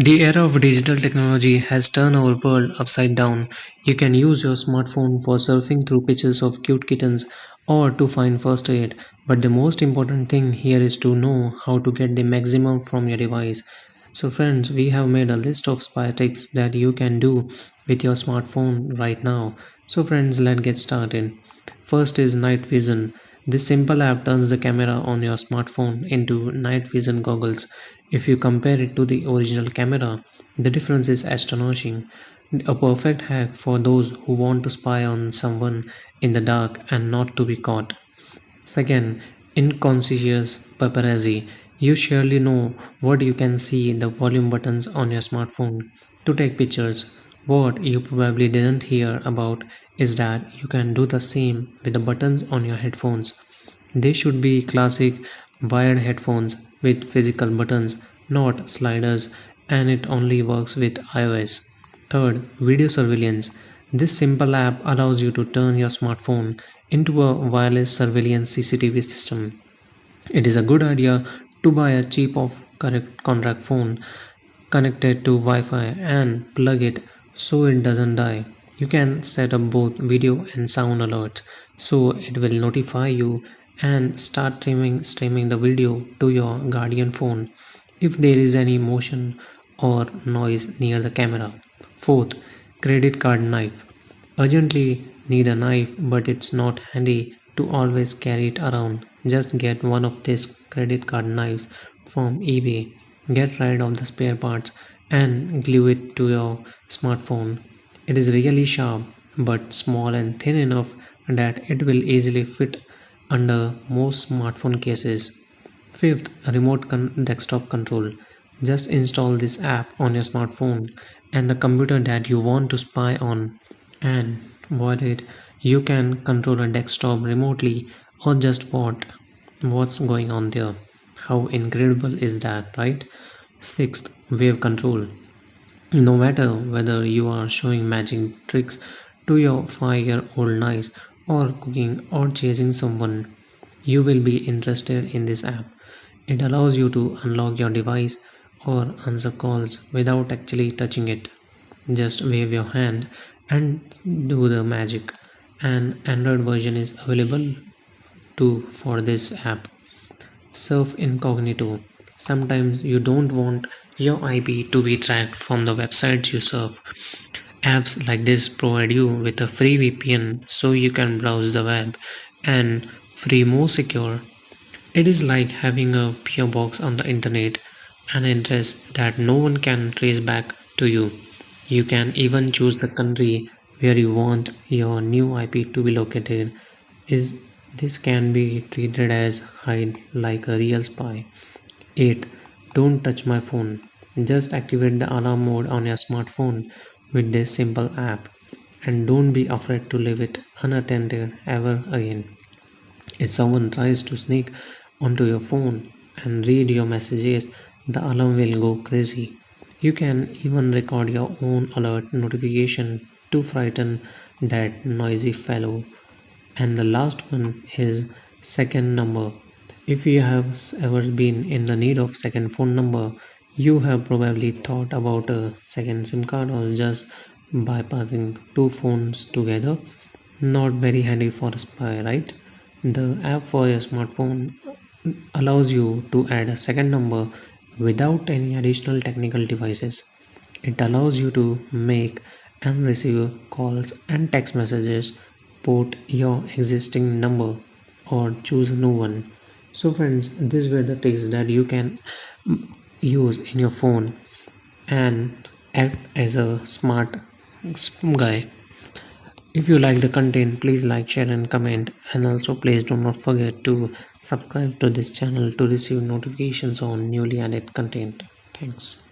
The era of digital technology has turned our world upside down. You can use your smartphone for surfing through pictures of cute kittens or to find first aid. But the most important thing here is to know how to get the maximum from your device. So, friends, we have made a list of spy tricks that you can do with your smartphone right now. So, friends, let's get started. First is night vision. This simple app turns the camera on your smartphone into night vision goggles. If you compare it to the original camera, the difference is astonishing. A perfect hack for those who want to spy on someone in the dark and not to be caught. Second, inconscious paparazzi. You surely know what you can see in the volume buttons on your smartphone to take pictures. What you probably didn't hear about is that you can do the same with the buttons on your headphones. They should be classic wired headphones with physical buttons, not sliders, and it only works with iOS. Third, video surveillance. This simple app allows you to turn your smartphone into a wireless surveillance CCTV system. It is a good idea to buy a cheap of correct contract phone connected to Wi-Fi and plug it so it doesn't die. You can set up both video and sound alerts so it will notify you and start streaming the video to your Guardian phone if there is any motion or noise near the camera. Fourth, credit card knife. Urgently need a knife, but it's not handy to always carry it around. Just get one of these credit card knives from eBay. Get rid of the spare parts and glue it to your smartphone. It is really sharp but small and thin enough that it will easily fit under most smartphone cases. Fifth, remote desktop control. Just install this app on your smartphone and the computer that you want to spy on, and while it you can control a desktop remotely or just what's going on there. How incredible is that, right? Sixth, wave control. No matter whether you are showing magic tricks to your 5-year-old niece or cooking or chasing someone, you will be interested in this app. It allows you to unlock your device or answer calls without actually touching it. Just wave your hand and do the magic. An Android version is available too for this app. Surf incognito. Sometimes you don't want your IP to be tracked from the websites you surf. Apps like this provide you with a free VPN so you can browse the web and free more secure. It is like having a PO box on the internet, an address that no one can trace back to you. You can even choose the country where you want your new IP to be located. Is this can be treated as hide like a real spy. 8. Don't touch my phone. Just activate the alarm mode on your smartphone with this simple app and don't be afraid to leave it unattended ever again. If someone tries to sneak onto your phone and read your messages, the alarm will go crazy. You can even record your own alert notification to frighten that noisy fellow. And the last one is second number. If you have ever been in the need of second phone number, you have probably thought about a second SIM card or just bypassing two phones together. Not very handy for a spy, right? The app for your smartphone allows you to add a second number without any additional technical devices. It allows you to make and receive calls and text messages, port your existing number, or choose a new one. So, friends, these were the tricks that you can use in your phone and act as a smart guy. If you like the content, please like, share, and comment. And also, please do not forget to subscribe to this channel to receive notifications on newly added content. Thanks.